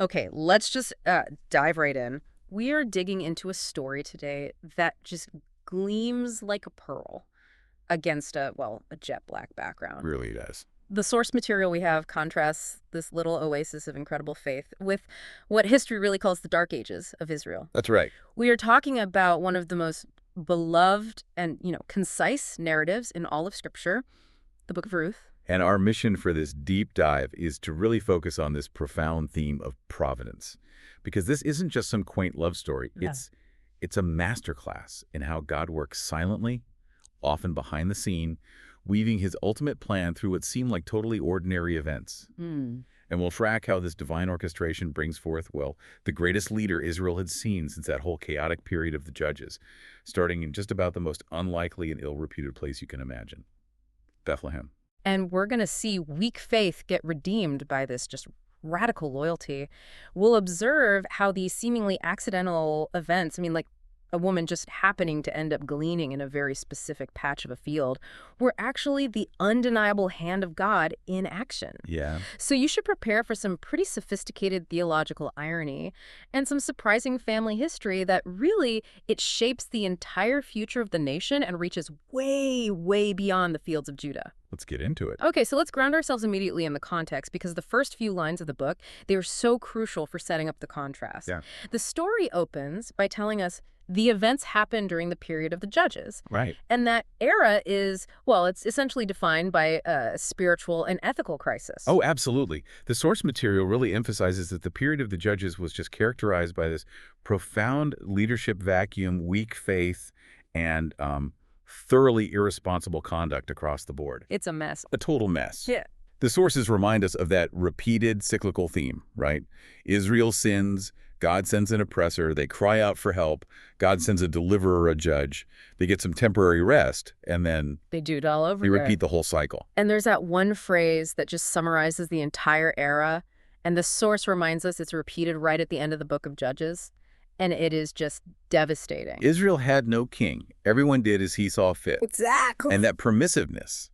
Okay, let's just dive right in. We are digging into a story today that just gleams like a pearl against a jet black background. Really does. The source material we have contrasts this little oasis of incredible faith with what history really calls the Dark Ages of Israel. That's right. We are talking about one of the most beloved and, concise narratives in all of Scripture, the Book of Ruth. And our mission for this deep dive is to really focus on this profound theme of providence. Because this isn't just some quaint love story. Yeah. It's a masterclass in how God works silently, often behind the scene, weaving his ultimate plan through what seem like totally ordinary events. Mm. And we'll track how this divine orchestration brings forth, well, the greatest leader Israel had seen since that whole chaotic period of the Judges, starting in just about the most unlikely and ill-reputed place you can imagine, Bethlehem. And we're going to see weak faith get redeemed by this just radical loyalty. We'll observe how these seemingly accidental events, like a woman just happening to end up gleaning in a very specific patch of a field, were actually the undeniable hand of God in action. Yeah. So you should prepare for some pretty sophisticated theological irony and some surprising family history that really it shapes the entire future of the nation and reaches way, way beyond the fields of Judah. Let's get into it. Okay, so let's ground ourselves immediately in the context because the first few lines of the book, they are so crucial for setting up the contrast. Yeah. The story opens by telling us the events happened during the period of the Judges. Right. And that era is, well, it's essentially defined by a spiritual and ethical crisis. Oh, absolutely. The source material really emphasizes that the period of the Judges was just characterized by this profound leadership vacuum, weak faith, and thoroughly irresponsible conduct across the board. It's a mess. A total mess. Yeah. The sources remind us of that repeated cyclical theme, right? Israel sins, God sends an oppressor, they cry out for help, God sends a deliverer, a judge, they get some temporary rest, and then They do it all over they again. repeat the whole cycle. And there's that one phrase that just summarizes the entire era, and the source reminds us it's repeated right at the end of the book of Judges, and it is just devastating. Israel had no king. Everyone did as he saw fit. Exactly. And that permissiveness,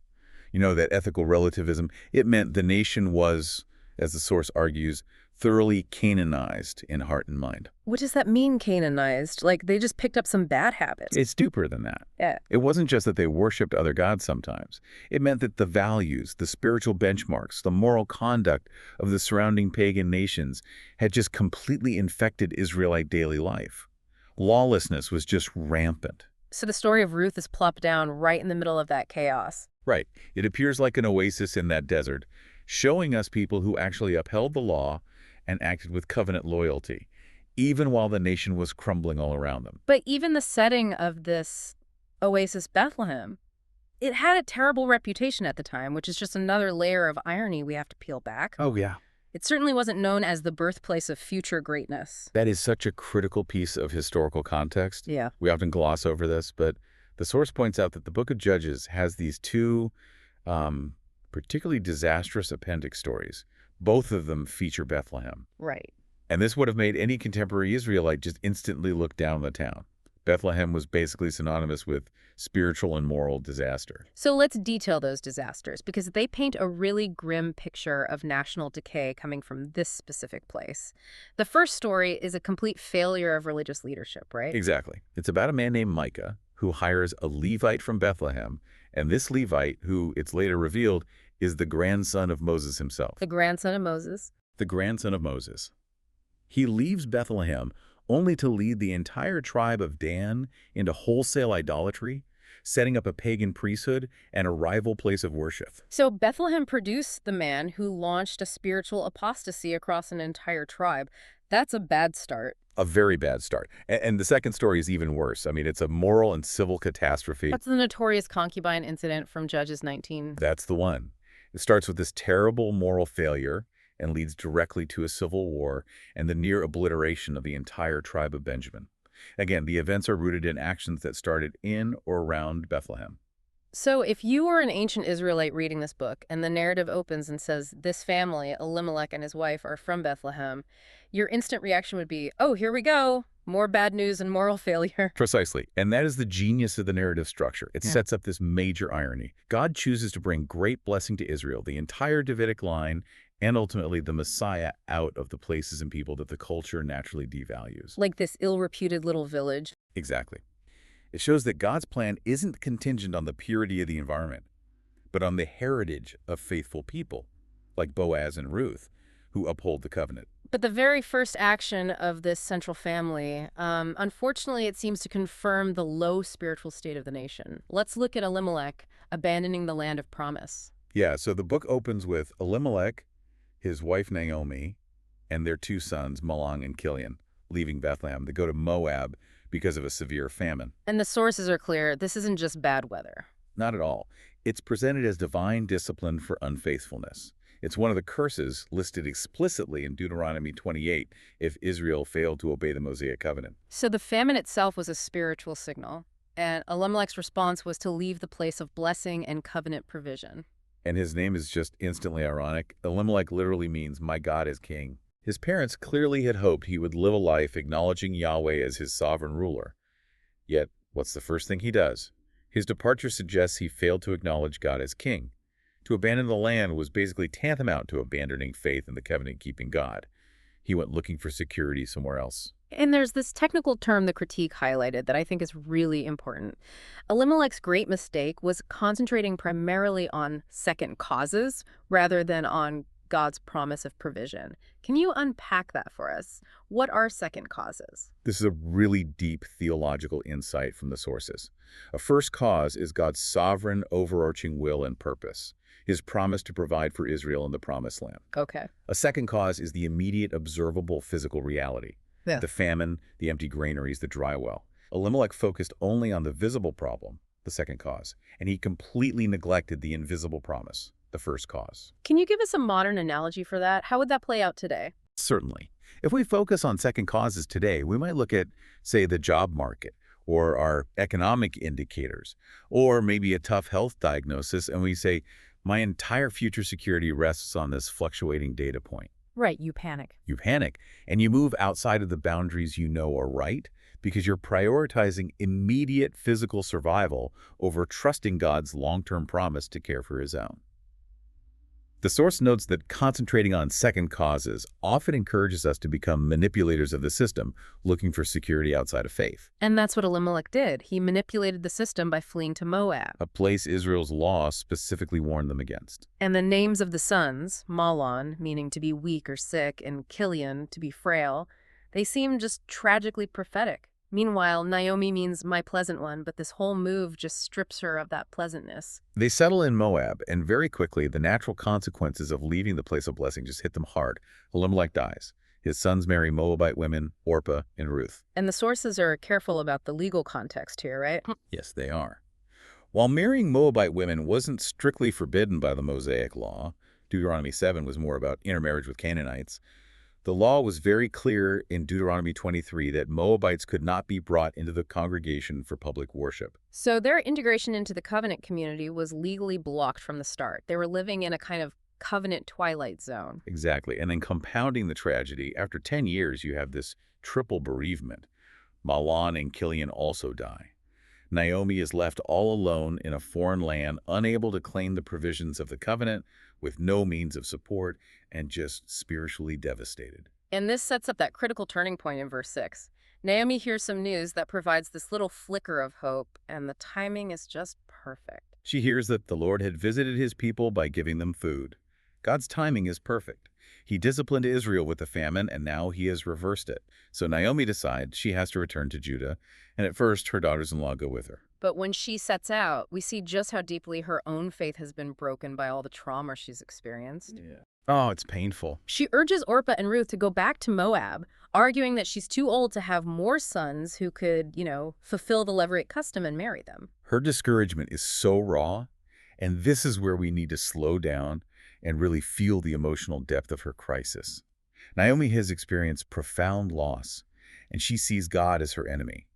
that ethical relativism, it meant the nation was, as the source argues, thoroughly Canaanized in heart and mind. What does that mean, Canaanized? Like they just picked up some bad habits. It's deeper than that. Yeah. It wasn't just that they worshipped other gods sometimes. It meant that the values, the spiritual benchmarks, the moral conduct of the surrounding pagan nations had just completely infected Israelite daily life. Lawlessness was just rampant. So the story of Ruth is plopped down right in the middle of that chaos. Right. It appears like an oasis in that desert, showing us people who actually upheld the law and acted with covenant loyalty, even while the nation was crumbling all around them. But even the setting of this oasis Bethlehem, it had a terrible reputation at the time, which is just another layer of irony we have to peel back. Oh, yeah. It certainly wasn't known as the birthplace of future greatness. That is such a critical piece of historical context. Yeah. We often gloss over this, but the source points out that the Book of Judges has these two particularly disastrous appendix stories. Both of them feature Bethlehem. Right. And this would have made any contemporary Israelite just instantly look down on the town. Bethlehem was basically synonymous with spiritual and moral disaster. So let's detail those disasters because they paint a really grim picture of national decay coming from this specific place. The first story is a complete failure of religious leadership, right? Exactly. It's about a man named Micah who hires a Levite from Bethlehem, and this Levite, who it's later revealed, is the grandson of Moses himself. The grandson of Moses. The grandson of Moses. He leaves Bethlehem only to lead the entire tribe of Dan into wholesale idolatry, setting up a pagan priesthood and a rival place of worship. So Bethlehem produced the man who launched a spiritual apostasy across an entire tribe. That's a bad start. A very bad start. And the second story is even worse. I mean, it's a moral and civil catastrophe. That's the notorious concubine incident from Judges 19. That's the one. It starts with this terrible moral failure and leads directly to a civil war and the near obliteration of the entire tribe of Benjamin. Again, the events are rooted in actions that started in or around Bethlehem. So if you were an ancient Israelite reading this book and the narrative opens and says this family, Elimelech and his wife, are from Bethlehem, your instant reaction would be, oh, here we go. More bad news and moral failure. Precisely. And that is the genius of the narrative structure. It sets up this major irony. God chooses to bring great blessing to Israel, the entire Davidic line, and ultimately the Messiah out of the places and people that the culture naturally devalues. Like this ill-reputed little village. Exactly. It shows that God's plan isn't contingent on the purity of the environment, but on the heritage of faithful people, like Boaz and Ruth, who uphold the covenant. But the very first action of this central family, unfortunately, it seems to confirm the low spiritual state of the nation. Let's look at Elimelech abandoning the land of promise. Yeah, so the book opens with Elimelech, his wife Naomi, and their two sons, Mahlon and Chilion, leaving Bethlehem. They go to Moab because of a severe famine. And the sources are clear. This isn't just bad weather. Not at all. It's presented as divine discipline for unfaithfulness. It's one of the curses listed explicitly in Deuteronomy 28 if Israel failed to obey the Mosaic covenant. So the famine itself was a spiritual signal, and Elimelech's response was to leave the place of blessing and covenant provision. And his name is just instantly ironic. Elimelech literally means, "My God is king." His parents clearly had hoped he would live a life acknowledging Yahweh as his sovereign ruler. Yet, what's the first thing he does? His departure suggests he failed to acknowledge God as king. To abandon the land was basically tantamount to abandoning faith in the covenant-keeping God. He went looking for security somewhere else. And there's this technical term the critique highlighted that I think is really important. Elimelech's great mistake was concentrating primarily on second causes rather than on God's promise of provision. Can you unpack that for us? What are second causes? This is a really deep theological insight from the sources. A first cause is God's sovereign, overarching will and purpose, his promise to provide for Israel in the Promised Land. Okay. A second cause is the immediate observable physical reality. Yeah. The famine, the empty granaries, the dry well. Elimelech focused only on the visible problem, the second cause, and he completely neglected the invisible promise, the first cause. Can you give us a modern analogy for that? How would that play out today? Certainly. If we focus on second causes today, we might look at, say, the job market, or our economic indicators, or maybe a tough health diagnosis, and we say, my entire future security rests on this fluctuating data point. Right, you panic. You panic, and you move outside of the boundaries you know are right because you're prioritizing immediate physical survival over trusting God's long-term promise to care for his own. The source notes that concentrating on second causes often encourages us to become manipulators of the system, looking for security outside of faith. And that's what Elimelech did. He manipulated the system by fleeing to Moab. A place Israel's law specifically warned them against. And the names of the sons, Mahlon, meaning to be weak or sick, and Chilion, to be frail, they seem just tragically prophetic. Meanwhile, Naomi means my pleasant one, but this whole move just strips her of that pleasantness. They settle in Moab, and very quickly, the natural consequences of leaving the place of blessing just hit them hard. Elimelech dies. His sons marry Moabite women, Orpah and Ruth. And the sources are careful about the legal context here, right? Yes, they are. While marrying Moabite women wasn't strictly forbidden by the Mosaic law, Deuteronomy 7 was more about intermarriage with Canaanites, the law was very clear in Deuteronomy 23 that Moabites could not be brought into the congregation for public worship. So their integration into the covenant community was legally blocked from the start. They were living in a kind of covenant twilight zone. Exactly. And then compounding the tragedy, after 10 years, you have this triple bereavement. Mahlon and Chilion also die. Naomi is left all alone in a foreign land, unable to claim the provisions of the covenant, with no means of support, and just spiritually devastated. And this sets up that critical turning point in verse 6. Naomi hears some news that provides this little flicker of hope, and the timing is just perfect. She hears that the Lord had visited his people by giving them food. God's timing is perfect. He disciplined Israel with the famine, and now he has reversed it. So Naomi decides she has to return to Judah, and at first her daughters-in-law go with her. But when she sets out, we see just how deeply her own faith has been broken by all the trauma she's experienced. Yeah. Oh, it's painful. She urges Orpah and Ruth to go back to Moab, arguing that she's too old to have more sons who could, fulfill the Levirate custom and marry them. Her discouragement is so raw, and this is where we need to slow down and really feel the emotional depth of her crisis. Naomi has experienced profound loss, and she sees God as her enemy.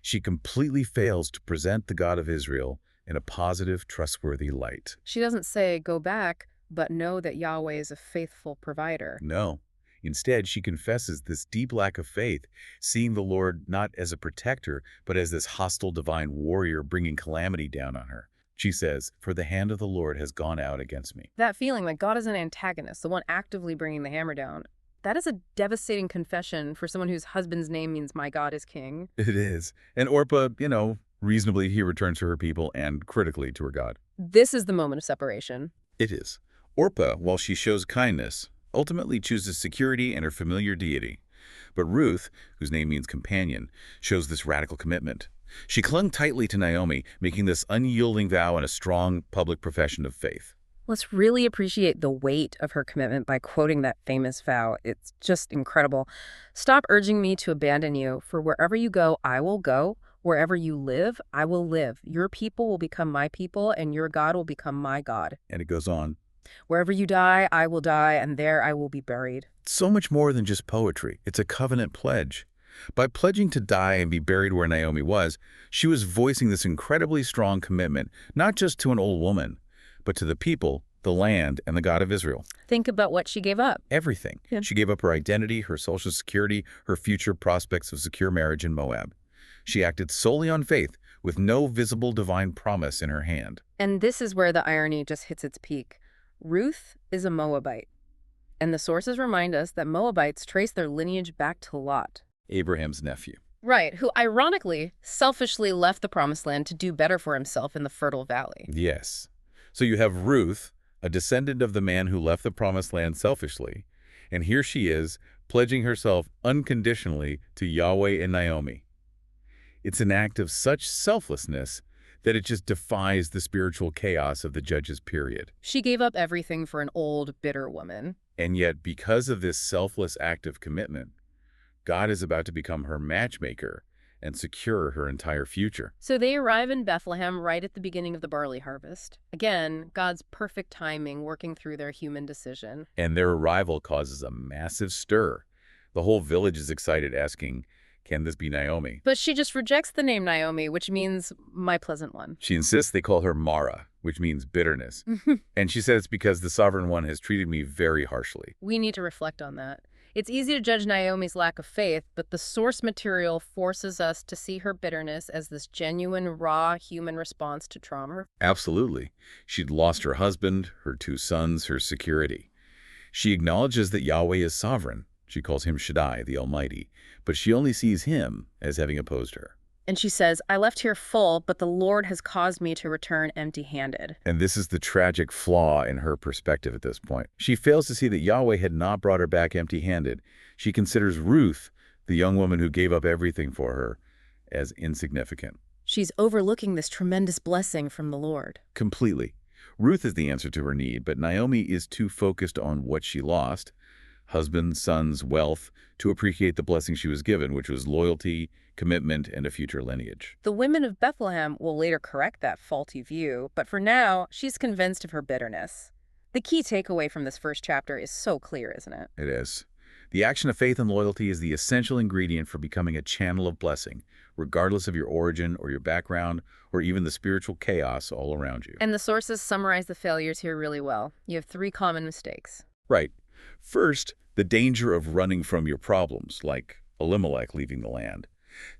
She completely fails to present the God of Israel in a positive, trustworthy light. She doesn't say, go back, but know that Yahweh is a faithful provider. No. Instead, she confesses this deep lack of faith, seeing the Lord not as a protector, but as this hostile divine warrior bringing calamity down on her. She says, "For the hand of the Lord has gone out against me." That feeling that God is an antagonist, the one actively bringing the hammer down, that is a devastating confession for someone whose husband's name means my God is king. It is. And Orpah, reasonably he returns to her people and critically to her God. This is the moment of separation. It is. Orpah, while she shows kindness, ultimately chooses security and her familiar deity. But Ruth, whose name means companion, shows this radical commitment. She clung tightly to Naomi, making this unyielding vow and a strong public profession of faith. Let's really appreciate the weight of her commitment by quoting that famous vow. It's just incredible. Stop urging me to abandon you, for wherever you go, I will go. Wherever you live, I will live. Your people will become my people, and your God will become my God. And it goes on. Wherever you die, I will die, and there I will be buried. So much more than just poetry. It's a covenant pledge. By pledging to die and be buried where Naomi was, she was voicing this incredibly strong commitment, not just to an old woman, but to the people, the land, and the God of Israel. Think about what she gave up. Everything. Yeah. She gave up her identity, her social security, her future prospects of secure marriage in Moab. She acted solely on faith, with no visible divine promise in her hand. And this is where the irony just hits its peak. Ruth is a Moabite. And the sources remind us that Moabites trace their lineage back to Lot. Abraham's nephew. Right, who ironically, selfishly left the Promised Land to do better for himself in the fertile valley. Yes. So you have Ruth, a descendant of the man who left the Promised Land selfishly, and here she is, pledging herself unconditionally to Yahweh and Naomi. It's an act of such selflessness that it just defies the spiritual chaos of the Judges period. She gave up everything for an old, bitter woman. And yet, because of this selfless act of commitment, God is about to become her matchmaker and secure her entire future. So they arrive in Bethlehem right at the beginning of the barley harvest. Again, God's perfect timing working through their human decision. And their arrival causes a massive stir. The whole village is excited, asking, "Can this be Naomi?" But she just rejects the name Naomi, which means my pleasant one. She insists they call her Mara, which means bitterness. And she says it's because the Sovereign One has treated me very harshly. We need to reflect on that. It's easy to judge Naomi's lack of faith, but the source material forces us to see her bitterness as this genuine, raw human response to trauma. Absolutely. She'd lost her husband, her 2 sons, her security. She acknowledges that Yahweh is sovereign. She calls him Shaddai, the Almighty, but she only sees him as having opposed her. And she says, I left here full, but the Lord has caused me to return empty-handed. And this is the tragic flaw in her perspective at this point. She fails to see that Yahweh had not brought her back empty-handed. She considers Ruth, the young woman who gave up everything for her, as insignificant. She's overlooking this tremendous blessing from the Lord. Completely. Ruth is the answer to her need, but Naomi is too focused on what she lost, husband, sons, wealth, to appreciate the blessing she was given, which was loyalty, commitment, and a future lineage. The women of Bethlehem will later correct that faulty view, but for now, she's convinced of her bitterness. The key takeaway from this first chapter is so clear, isn't it? It is. The action of faith and loyalty is the essential ingredient for becoming a channel of blessing, regardless of your origin or your background, or even the spiritual chaos all around you. And the sources summarize the failures here really well. You have 3 common mistakes. Right. First, the danger of running from your problems, like Elimelech leaving the land.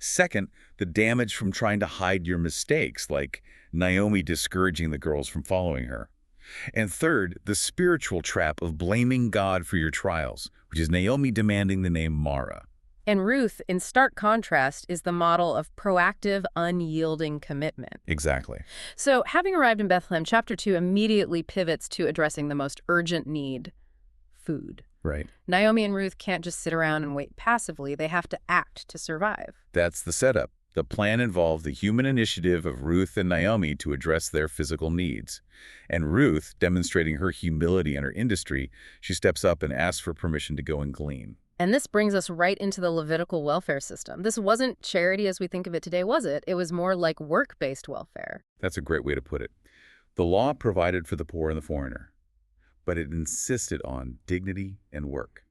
Second, the damage from trying to hide your mistakes, like Naomi discouraging the girls from following her. And third, the spiritual trap of blaming God for your trials, which is Naomi demanding the name Mara. And Ruth, in stark contrast, is the model of proactive, unyielding commitment. Exactly. So, having arrived in Bethlehem, chapter 2 immediately pivots to addressing the most urgent need, food. Right. Naomi and Ruth can't just sit around and wait passively. They have to act to survive. That's the setup. The plan involved the human initiative of Ruth and Naomi to address their physical needs. And Ruth, demonstrating her humility in her industry, she steps up and asks for permission to go and glean. And this brings us right into the Levitical welfare system. This wasn't charity as we think of it today, was it? It was more like work-based welfare. That's a great way to put it. The law provided for the poor and the foreigner, but it insisted on dignity and work.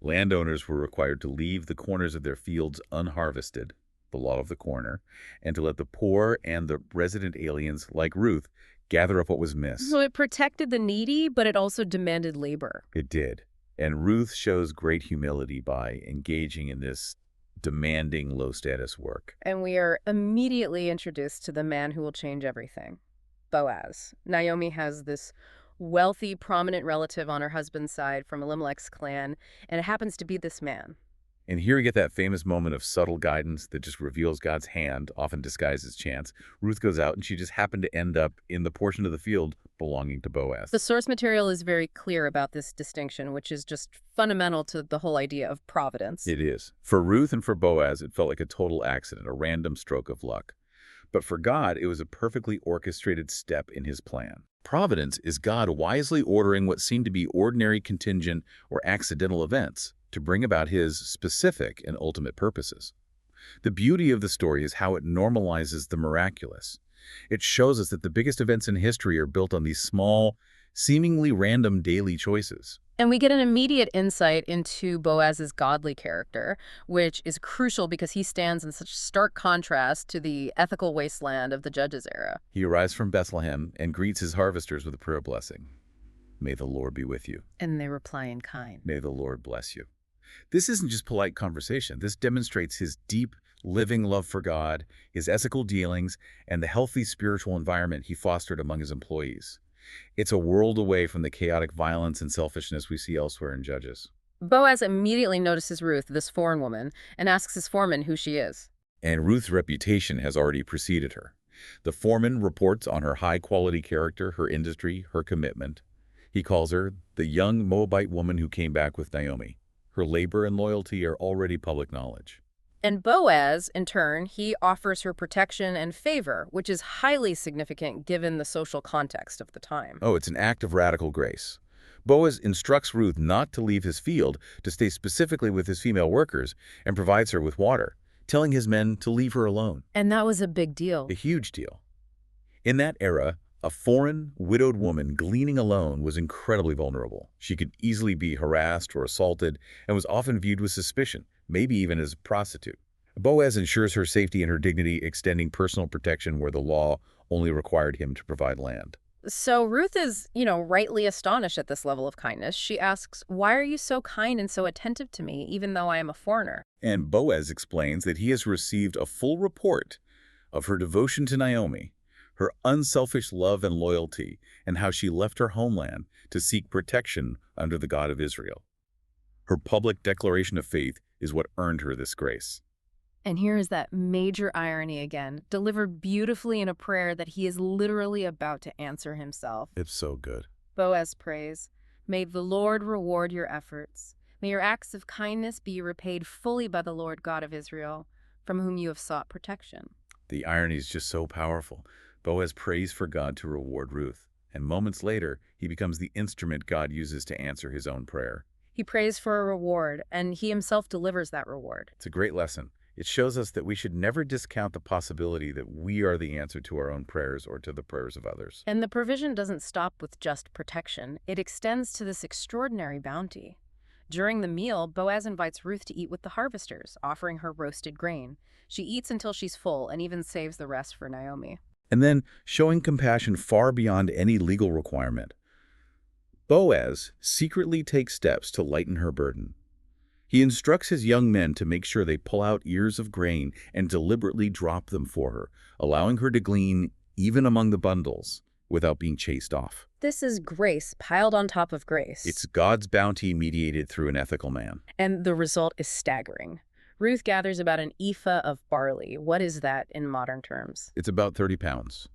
Landowners were required to leave the corners of their fields unharvested, the law of the corner, and to let the poor and the resident aliens, like Ruth, gather up what was missed. So it protected the needy, but it also demanded labor. It did. And Ruth shows great humility by engaging in this demanding low-status work. And we are immediately introduced to the man who will change everything. Boaz. Naomi has this wealthy, prominent relative on her husband's side from Elimelech's clan, and it happens to be this man. And here we get that famous moment of subtle guidance that just reveals God's hand, often disguised as chance. Ruth goes out and she just happened to end up in the portion of the field belonging to Boaz. The source material is very clear about this distinction, which is just fundamental to the whole idea of providence. It is. For Ruth and for Boaz, it felt like a total accident, a random stroke of luck. But for God, it was a perfectly orchestrated step in his plan. Providence is God wisely ordering what seemed to be ordinary, contingent, or accidental events to bring about his specific and ultimate purposes. The beauty of the story is how it normalizes the miraculous. It shows us that the biggest events in history are built on these small, seemingly random daily choices. And we get an immediate insight into Boaz's godly character, which is crucial because he stands in such stark contrast to the ethical wasteland of the Judges era. He arrives from Bethlehem and greets his harvesters with a prayer blessing. May the Lord be with you. And they reply in kind. May the Lord bless you. This isn't just polite conversation. This demonstrates his deep, living love for God, his ethical dealings, and the healthy spiritual environment he fostered among his employees. It's a world away from the chaotic violence and selfishness we see elsewhere in Judges. Boaz immediately notices Ruth, this foreign woman, and asks his foreman who she is. And Ruth's reputation has already preceded her. The foreman reports on her high-quality character, her industry, her commitment. He calls her the young Moabite woman who came back with Naomi. Her labor and loyalty are already public knowledge. And Boaz, in turn, he offers her protection and favor, which is highly significant given the social context of the time. Oh, it's an act of radical grace. Boaz instructs Ruth not to leave his field, to stay specifically with his female workers, and provides her with water, telling his men to leave her alone. And that was a big deal. A huge deal. In that era, a foreign, widowed woman gleaning alone was incredibly vulnerable. She could easily be harassed or assaulted and was often viewed with suspicion, maybe even as a prostitute. Boaz ensures her safety and her dignity, extending personal protection where the law only required him to provide land. So Ruth is, rightly astonished at this level of kindness. She asks, "Why are you so kind and so attentive to me, even though I am a foreigner?" And Boaz explains that he has received a full report of her devotion to Naomi, her unselfish love and loyalty, and how she left her homeland to seek protection under the God of Israel. Her public declaration of faith is what earned her this grace. And here is that major irony again, delivered beautifully in a prayer that he is literally about to answer himself. It's so good. Boaz prays, "May the Lord reward your efforts. May your acts of kindness be repaid fully by the Lord God of Israel, from whom you have sought protection." The irony is just so powerful. Boaz prays for God to reward Ruth, and moments later, he becomes the instrument God uses to answer his own prayer. He prays for a reward, and he himself delivers that reward. It's a great lesson. It shows us that we should never discount the possibility that we are the answer to our own prayers or to the prayers of others. And the provision doesn't stop with just protection. It extends to this extraordinary bounty. During the meal, Boaz invites Ruth to eat with the harvesters, offering her roasted grain. She eats until she's full and even saves the rest for Naomi. And then, showing compassion far beyond any legal requirement, Boaz secretly takes steps to lighten her burden. He instructs his young men to make sure they pull out ears of grain and deliberately drop them for her, allowing her to glean even among the bundles without being chased off. This is grace piled on top of grace. It's God's bounty mediated through an ethical man. And the result is staggering. Ruth gathers about an ephah of barley. What is that in modern terms? It's about 30 pounds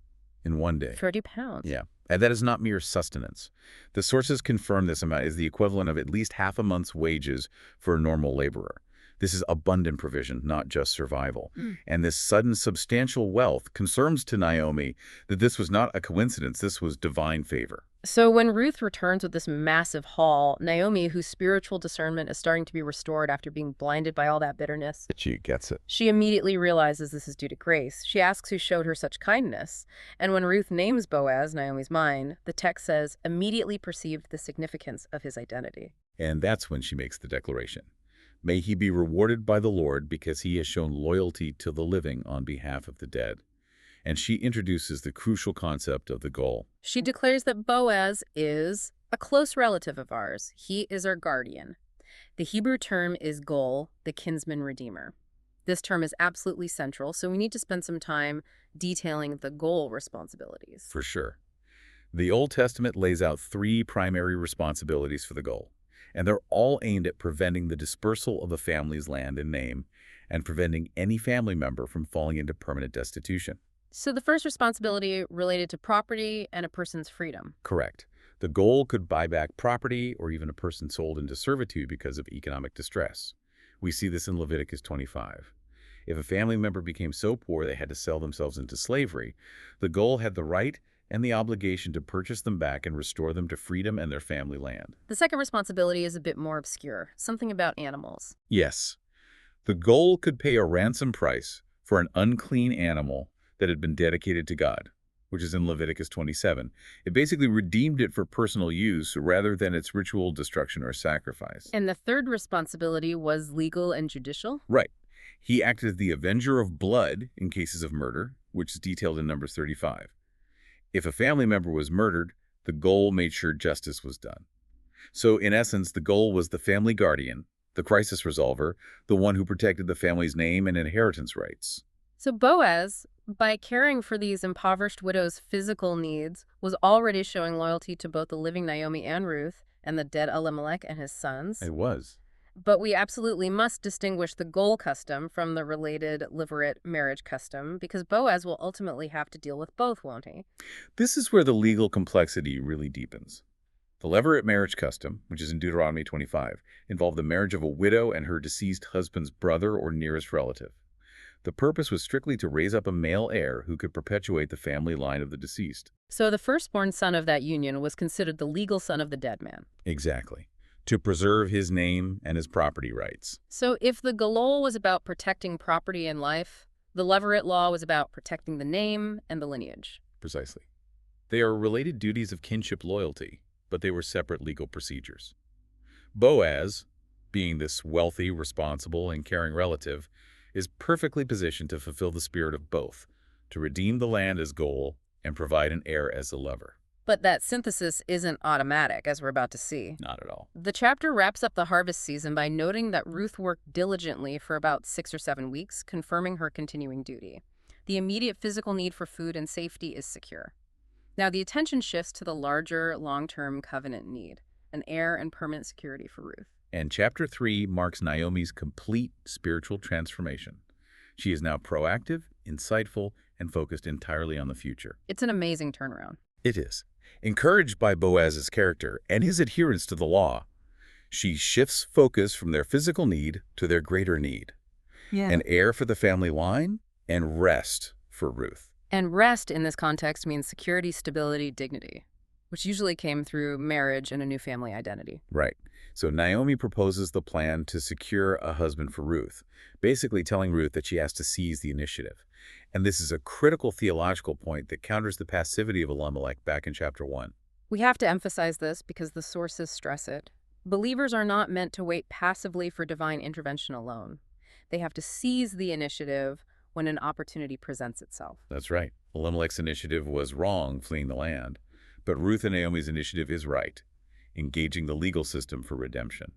in one day. 30 pounds? Yeah. And that is not mere sustenance. The sources confirm this amount is the equivalent of at least half a month's wages for a normal laborer. This is abundant provision, not just survival. And this sudden substantial wealth confirms to Naomi that this was not a coincidence, this was divine favor. So when Ruth returns with this massive haul, Naomi, whose spiritual discernment is starting to be restored after being blinded by all that bitterness, She gets it. she immediately realizes this is due to grace. She asks who showed her such kindness. And when Ruth names Boaz, Naomi's mine, the text says, immediately perceived the significance of his identity. And that's when she makes the declaration. May he be rewarded by the Lord because he has shown loyalty to the living on behalf of the dead. And she introduces the crucial concept of the goal. She declares that Boaz is a close relative of ours. He is our guardian. The Hebrew term is gol, the kinsman redeemer. This term is absolutely central, so we need to spend some time detailing the goal responsibilities. For sure. The Old Testament lays out three primary responsibilities for the goal, and they're all aimed at preventing the dispersal of a family's land and name and preventing any family member from falling into permanent destitution. So the first responsibility related to property and a person's freedom. Correct. The goal could buy back property or even a person sold into servitude because of economic distress. We see this in Leviticus 25. If a family member became so poor they had to sell themselves into slavery, the goal had the right and the obligation to purchase them back and restore them to freedom and their family land. The second responsibility is a bit more obscure, something about animals. Yes, the goal could pay a ransom price for an unclean animal that had been dedicated to God, which is in Leviticus 27. It basically redeemed it for personal use rather than its ritual destruction or sacrifice. And the third responsibility was legal and judicial. Right. He acted as the avenger of blood in cases of murder, which is detailed in Numbers 35. If a family member was murdered, the goal made sure justice was done. So, in essence, the goal was the family guardian, the crisis resolver, the one who protected the family's name and inheritance rights. So Boaz, by caring for these impoverished widows' physical needs, was already showing loyalty to both the living Naomi and Ruth and the dead Elimelech and his sons. It was. But we absolutely must distinguish the goal custom from the related levirate marriage custom, because Boaz will ultimately have to deal with both, won't he? This is where the legal complexity really deepens. The levirate marriage custom, which is in Deuteronomy 25, involved the marriage of a widow and her deceased husband's brother or nearest relative. The purpose was strictly to raise up a male heir who could perpetuate the family line of the deceased. So the firstborn son of that union was considered the legal son of the dead man. Exactly. To preserve his name and his property rights. So if the goal was about protecting property and life, the levirate law was about protecting the name and the lineage. Precisely. They are related duties of kinship loyalty, but they were separate legal procedures. Boaz, being this wealthy, responsible, and caring relative, is perfectly positioned to fulfill the spirit of both, to redeem the land as goal and provide an heir as the lover. But that synthesis isn't automatic, as we're about to see. Not at all. The chapter wraps up the harvest season by noting that Ruth worked diligently for about 6 or 7 weeks, confirming her continuing duty. The immediate physical need for food and safety is secure. Now the attention shifts to the larger, long-term covenant need, an heir and permanent security for Ruth. And chapter 3 marks Naomi's complete spiritual transformation. She is now proactive, insightful, and focused entirely on the future. It's an amazing turnaround. It is. Encouraged by Boaz's character and his adherence to the law, she shifts focus from their physical need to their greater need. An heir for the family line and rest for Ruth. And rest in this context means security, stability, dignity, which usually came through marriage and a new family identity. Right. So Naomi proposes the plan to secure a husband for Ruth, basically telling Ruth that she has to seize the initiative. And this is a critical theological point that counters the passivity of Elimelech back in chapter 1. We have to emphasize this because the sources stress it. Believers are not meant to wait passively for divine intervention alone. They have to seize the initiative when an opportunity presents itself. That's right. Elimelech's initiative was wrong, fleeing the land. But Ruth and Naomi's initiative is right, engaging the legal system for redemption.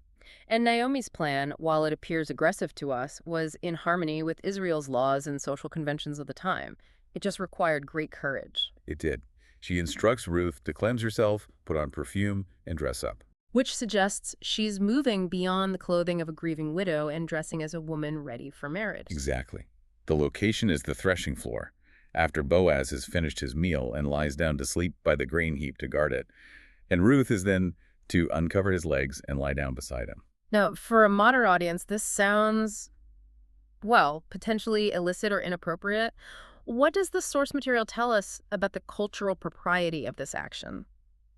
And Naomi's plan, while it appears aggressive to us, was in harmony with Israel's laws and social conventions of the time. It just required great courage. It did. She instructs Ruth to cleanse herself, put on perfume, and dress up. Which suggests she's moving beyond the clothing of a grieving widow and dressing as a woman ready for marriage. Exactly. The location is the threshing floor, after Boaz has finished his meal and lies down to sleep by the grain heap to guard it. And Ruth is then to uncover his legs and lie down beside him. Now, for a modern audience, this sounds, well, potentially illicit or inappropriate. What does the source material tell us about the cultural propriety of this action?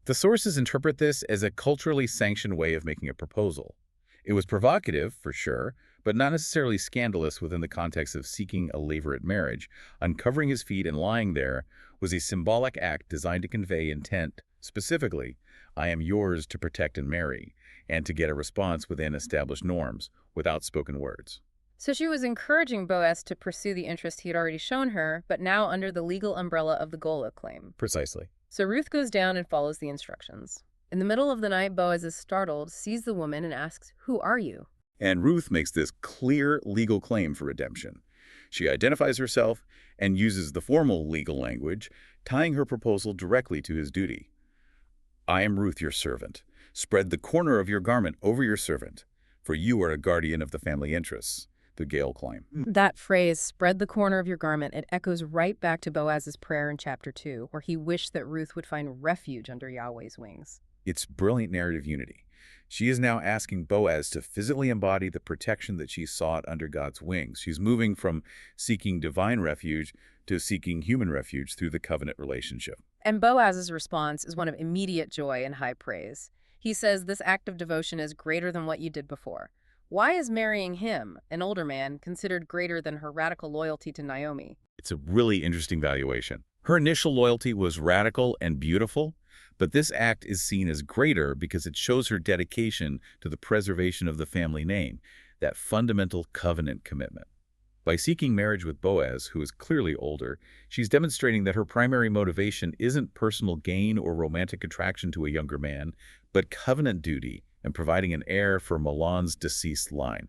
The sources interpret this as a culturally sanctioned way of making a proposal. It was provocative, for sure, but not necessarily scandalous within the context of seeking a levirate marriage. Uncovering his feet and lying there was a symbolic act designed to convey intent, specifically, I am yours to protect and marry, and to get a response within established norms, without spoken words. So she was encouraging Boaz to pursue the interest he had already shown her, but now under the legal umbrella of the Gola claim. Precisely. So Ruth goes down and follows the instructions. In the middle of the night, Boaz is startled, sees the woman, and asks, "Who are you?" And Ruth makes this clear legal claim for redemption. She identifies herself and uses the formal legal language, tying her proposal directly to his duty. I am Ruth, your servant. Spread the corner of your garment over your servant, for you are a guardian of the family interests, the Gale claim. That phrase, spread the corner of your garment, it echoes right back to Boaz's prayer in chapter 2, where he wished that Ruth would find refuge under Yahweh's wings. It's brilliant narrative unity. She is now asking Boaz to physically embody the protection that she sought under God's wings. She's moving from seeking divine refuge to seeking human refuge through the covenant relationship. And Boaz's response is one of immediate joy and high praise. He says this act of devotion is greater than what you did before. Why is marrying him, an older man, considered greater than her radical loyalty to Naomi? It's a really interesting valuation. Her initial loyalty was radical and beautiful, but this act is seen as greater because it shows her dedication to the preservation of the family name, that fundamental covenant commitment. By seeking marriage with Boaz, who is clearly older, she's demonstrating that her primary motivation isn't personal gain or romantic attraction to a younger man, but covenant duty and providing an heir for Mahlon's deceased line.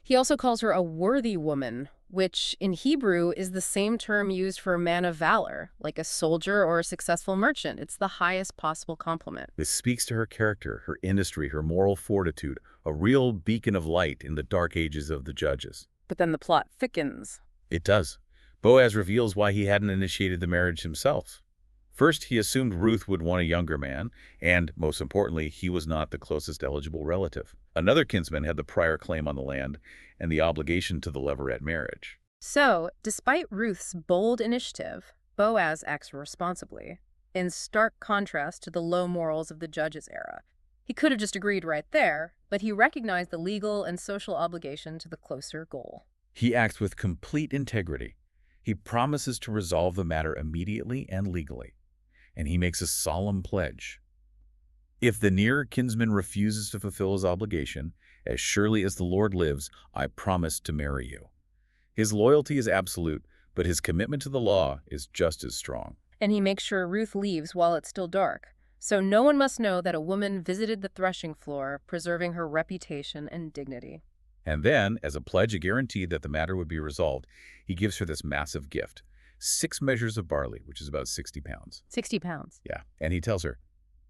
He also calls her a worthy woman, which in Hebrew is the same term used for a man of valor, like a soldier or a successful merchant. It's the highest possible compliment. This speaks to her character, her industry, her moral fortitude, a real beacon of light in the dark ages of the judges. But then the plot thickens. It does. Boaz reveals why he hadn't initiated the marriage himself. First, he assumed Ruth would want a younger man, and, most importantly, he was not the closest eligible relative. Another kinsman had the prior claim on the land and the obligation to the levirate marriage. So, despite Ruth's bold initiative, Boaz acts responsibly, in stark contrast to the low morals of the judges' era. He could have just agreed right there, but he recognized the legal and social obligation to the closer goal. He acts with complete integrity. He promises to resolve the matter immediately and legally, and he makes a solemn pledge. If the near kinsman refuses to fulfill his obligation, as surely as the Lord lives, I promise to marry you. His loyalty is absolute, but his commitment to the law is just as strong. And he makes sure Ruth leaves while it's still dark. So no one must know that a woman visited the threshing floor, preserving her reputation and dignity. And then, as a pledge, a guarantee that the matter would be resolved, he gives her this massive gift, 6 measures of barley, which is about 60 pounds. 60 pounds. Yeah. And he tells her,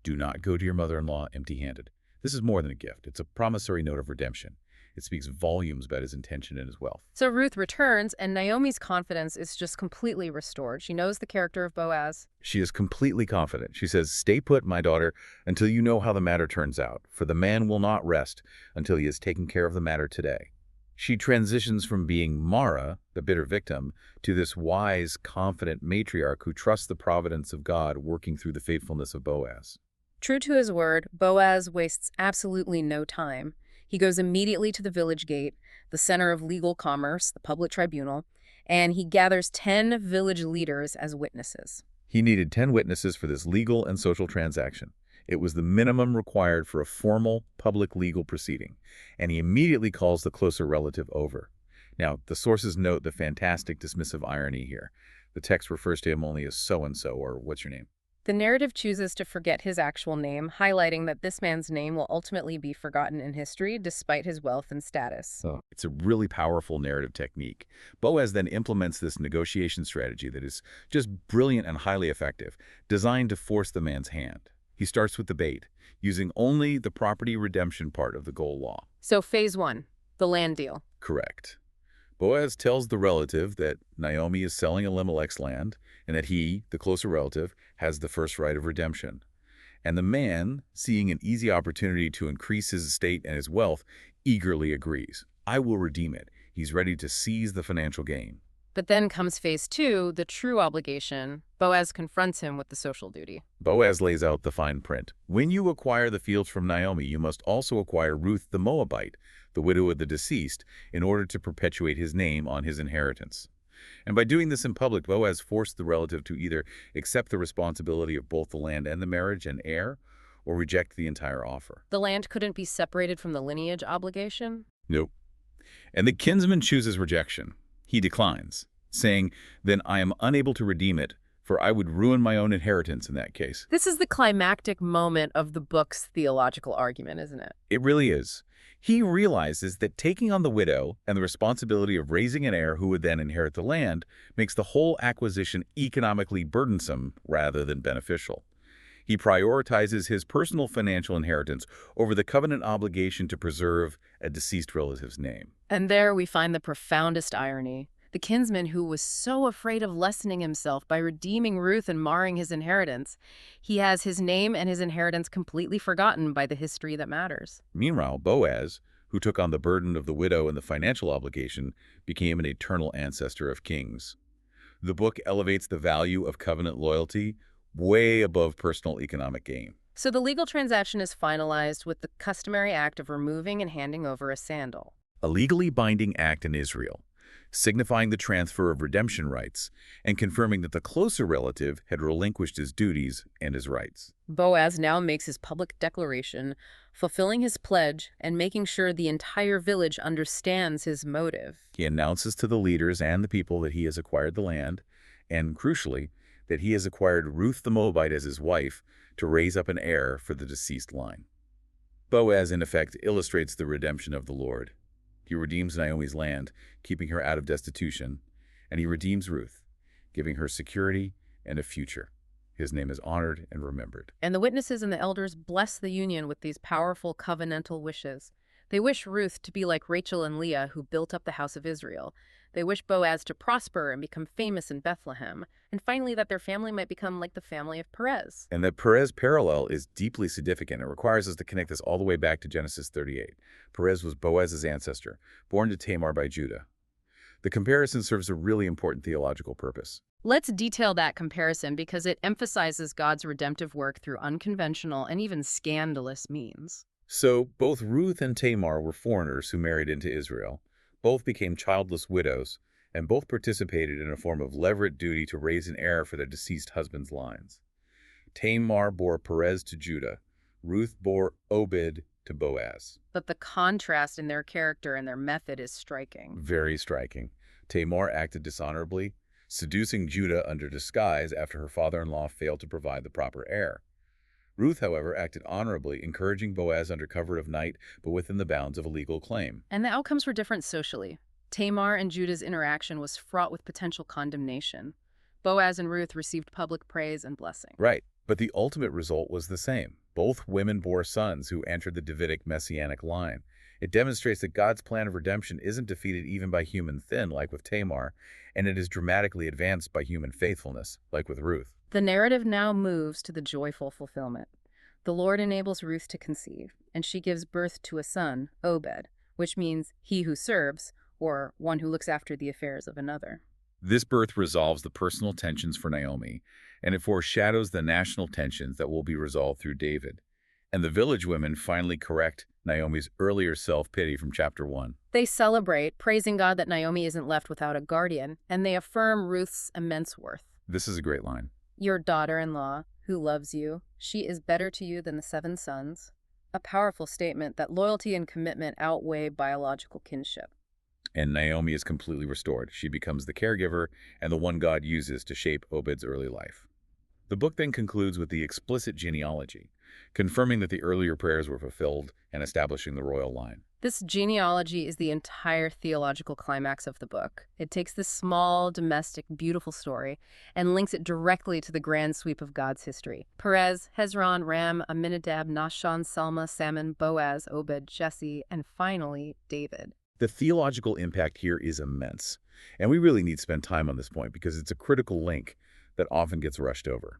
do not go to your mother-in-law empty-handed. This is more than a gift. It's a promissory note of redemption. It speaks volumes about his intention and his wealth. So Ruth returns, and Naomi's confidence is just completely restored. She knows the character of Boaz. She is completely confident. She says, stay put, my daughter, until you know how the matter turns out, for the man will not rest until he has taken care of the matter today. She transitions from being Mara, the bitter victim, to this wise, confident matriarch who trusts the providence of God working through the faithfulness of Boaz. True to his word, Boaz wastes absolutely no time. He goes immediately to the village gate, the center of legal commerce, the public tribunal, and he gathers 10 village leaders as witnesses. He needed 10 witnesses for this legal and social transaction. It was the minimum required for a formal public legal proceeding, and he immediately calls the closer relative over. Now, the sources note the fantastic dismissive irony here. The text refers to him only as so-and-so, or what's your name? The narrative chooses to forget his actual name, highlighting that this man's name will ultimately be forgotten in history despite his wealth and status. It's a really powerful narrative technique. Boaz then implements this negotiation strategy that is just brilliant and highly effective, designed to force the man's hand. He starts with the bait, using only the property redemption part of the goal law. So phase 1, the land deal. Correct. Boaz tells the relative that Naomi is selling Elimelech's land and that he, the closer relative, has the first right of redemption. And the man, seeing an easy opportunity to increase his estate and his wealth, eagerly agrees. I will redeem it. He's ready to seize the financial gain. But then comes phase 2, the true obligation. Boaz confronts him with the social duty. Boaz lays out the fine print. When you acquire the fields from Naomi, you must also acquire Ruth the Moabite, the widow of the deceased, in order to perpetuate his name on his inheritance. And by doing this in public, Boaz forced the relative to either accept the responsibility of both the land and the marriage and heir, or reject the entire offer. The land couldn't be separated from the lineage obligation? Nope. And the kinsman chooses rejection. He declines, saying, then I am unable to redeem it, for I would ruin my own inheritance in that case. This is the climactic moment of the book's theological argument, isn't it? It really is. He realizes that taking on the widow and the responsibility of raising an heir who would then inherit the land makes the whole acquisition economically burdensome rather than beneficial. He prioritizes his personal financial inheritance over the covenant obligation to preserve a deceased relative's name. And there we find the profoundest irony. The kinsman who was so afraid of lessening himself by redeeming Ruth and marring his inheritance, he has his name and his inheritance completely forgotten by the history that matters. Meanwhile, Boaz, who took on the burden of the widow and the financial obligation, became an eternal ancestor of kings. The book elevates the value of covenant loyalty way above personal economic gain. So the legal transaction is finalized with the customary act of removing and handing over a sandal. A legally binding act in Israel, signifying the transfer of redemption rights and confirming that the closer relative had relinquished his duties and his rights. Boaz now makes his public declaration, fulfilling his pledge and making sure the entire village understands his motive. He announces to the leaders and the people that he has acquired the land, and crucially, that he has acquired Ruth the Moabite as his wife to raise up an heir for the deceased line. Boaz, in effect, illustrates the redemption of the Lord. He redeems Naomi's land, keeping her out of destitution, and he redeems Ruth, giving her security and a future. His name is honored and remembered. And the witnesses and the elders bless the union with these powerful covenantal wishes. They wish Ruth to be like Rachel and Leah, who built up the house of Israel. They wish Boaz to prosper and become famous in Bethlehem. And finally, that their family might become like the family of Perez. And that Perez parallel is deeply significant. It requires us to connect this all the way back to Genesis 38. Perez was Boaz's ancestor, born to Tamar by Judah. The comparison serves a really important theological purpose. Let's detail that comparison because it emphasizes God's redemptive work through unconventional and even scandalous means. So, both Ruth and Tamar were foreigners who married into Israel. Both became childless widows, and both participated in a form of levirate duty to raise an heir for their deceased husband's lines. Tamar bore Perez to Judah. Ruth bore Obed to Boaz. But the contrast in their character and their method is striking. Very striking. Tamar acted dishonorably, seducing Judah under disguise after her father-in-law failed to provide the proper heir. Ruth, however, acted honorably, encouraging Boaz under cover of night, but within the bounds of a legal claim. And the outcomes were different socially. Tamar and Judah's interaction was fraught with potential condemnation. Boaz and Ruth received public praise and blessing. Right, but the ultimate result was the same. Both women bore sons who entered the Davidic messianic line. It demonstrates that God's plan of redemption isn't defeated even by human sin, like with Tamar, and it is dramatically advanced by human faithfulness, like with Ruth. The narrative now moves to the joyful fulfillment. The Lord enables Ruth to conceive, and she gives birth to a son, Obed, which means he who serves, or one who looks after the affairs of another. This birth resolves the personal tensions for Naomi, and it foreshadows the national tensions that will be resolved through David. And the village women finally correct Naomi's earlier self-pity from chapter 1. They celebrate, praising God that Naomi isn't left without a guardian, and they affirm Ruth's immense worth. This is a great line. Your daughter-in-law, who loves you, she is better to you than the 7 sons. A powerful statement that loyalty and commitment outweigh biological kinship. And Naomi is completely restored. She becomes the caregiver and the one God uses to shape Obed's early life. The book then concludes with the explicit genealogy, confirming that the earlier prayers were fulfilled and establishing the royal line. This genealogy is the entire theological climax of the book. It takes this small, domestic, beautiful story and links it directly to the grand sweep of God's history. Perez, Hezron, Ram, Amminadab, Nahshon, Salma, Salmon, Boaz, Obed, Jesse, and finally, David. The theological impact here is immense, and we really need to spend time on this point because it's a critical link that often gets rushed over.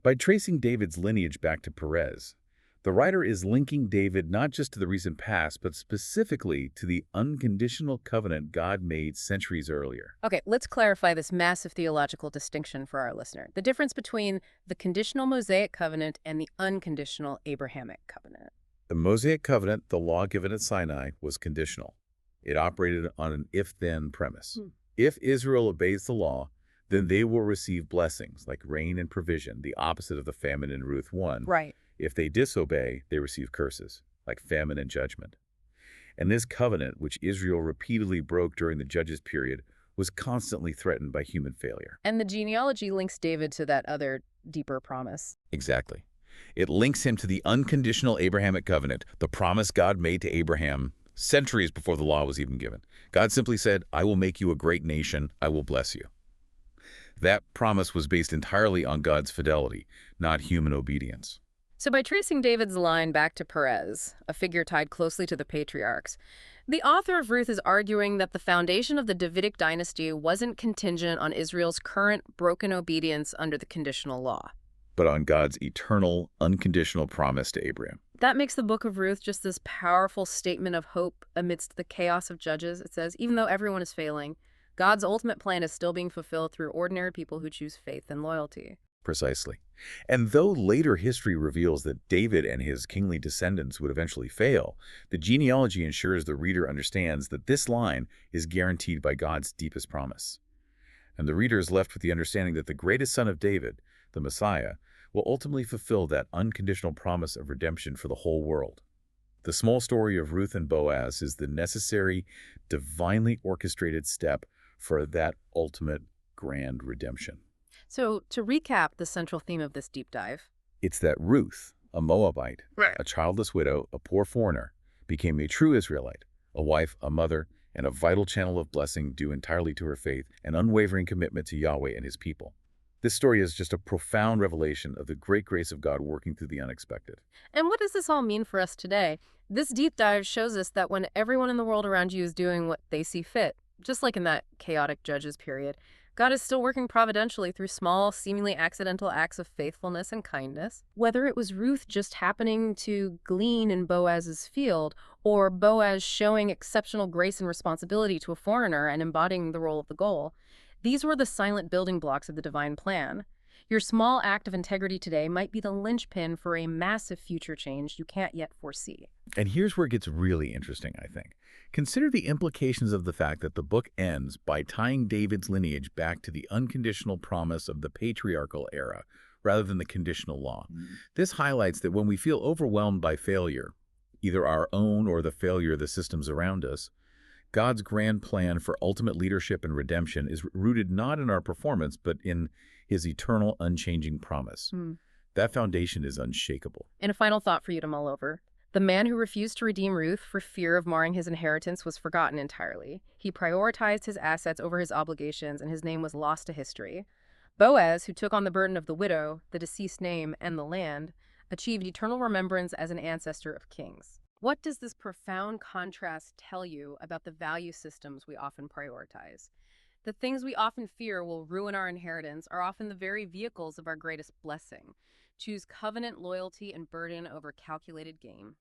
By tracing David's lineage back to Perez, the writer is linking David not just to the recent past, but specifically to the unconditional covenant God made centuries earlier. Okay, let's clarify this massive theological distinction for our listener. The difference between the conditional Mosaic covenant and the unconditional Abrahamic covenant. The Mosaic covenant, the law given at Sinai, was conditional. It operated on an if-then premise. If Israel obeys the law, then they will receive blessings like rain and provision, the opposite of the famine in Ruth 1. Right. If they disobey, they receive curses, like famine and judgment. And this covenant, which Israel repeatedly broke during the Judges period, was constantly threatened by human failure. And the genealogy links David to that other deeper promise. Exactly. It links him to the unconditional Abrahamic covenant, the promise God made to Abraham centuries before the law was even given. God simply said, "I will make you a great nation. I will bless you." That promise was based entirely on God's fidelity, not human obedience. So by tracing David's line back to Perez, a figure tied closely to the patriarchs, the author of Ruth is arguing that the foundation of the Davidic dynasty wasn't contingent on Israel's current broken obedience under the conditional law. But on God's eternal, unconditional promise to Abraham. That makes the Book of Ruth just this powerful statement of hope amidst the chaos of Judges. It says, even though everyone is failing, God's ultimate plan is still being fulfilled through ordinary people who choose faith and loyalty. Precisely. And though later history reveals that David and his kingly descendants would eventually fail, the genealogy ensures the reader understands that this line is guaranteed by God's deepest promise. And the reader is left with the understanding that the greatest son of David, the Messiah, will ultimately fulfill that unconditional promise of redemption for the whole world. The small story of Ruth and Boaz is the necessary, divinely orchestrated step for that ultimate grand redemption. So to recap the central theme of this deep dive. It's that Ruth, a Moabite, Right. a childless widow, a poor foreigner, became a true Israelite, a wife, a mother, and a vital channel of blessing due entirely to her faith and unwavering commitment to Yahweh and his people. This story is just a profound revelation of the great grace of God working through the unexpected. And what does this all mean for us today? This deep dive shows us that when everyone in the world around you is doing what they see fit, just like in that chaotic Judges period, God is still working providentially through small, seemingly accidental acts of faithfulness and kindness. Whether it was Ruth just happening to glean in Boaz's field, or Boaz showing exceptional grace and responsibility to a foreigner and embodying the role of the goal, these were the silent building blocks of the divine plan. Your small act of integrity today might be the linchpin for a massive future change you can't yet foresee. And here's where it gets really interesting, I think. Consider the implications of the fact that the book ends by tying David's lineage back to the unconditional promise of the patriarchal era, rather than the conditional law. This highlights that when we feel overwhelmed by failure, either our own or the failure of the systems around us, God's grand plan for ultimate leadership and redemption is rooted not in our performance, but in his eternal, unchanging promise. That foundation is unshakable. And a final thought for you to mull over. The man who refused to redeem Ruth for fear of marring his inheritance was forgotten entirely. He prioritized his assets over his obligations, and his name was lost to history. Boaz, who took on the burden of the widow, the deceased name, and the land, achieved eternal remembrance as an ancestor of kings. What does this profound contrast tell you about the value systems we often prioritize? The things we often fear will ruin our inheritance are often the very vehicles of our greatest blessing. Choose covenant loyalty and burden over calculated gain.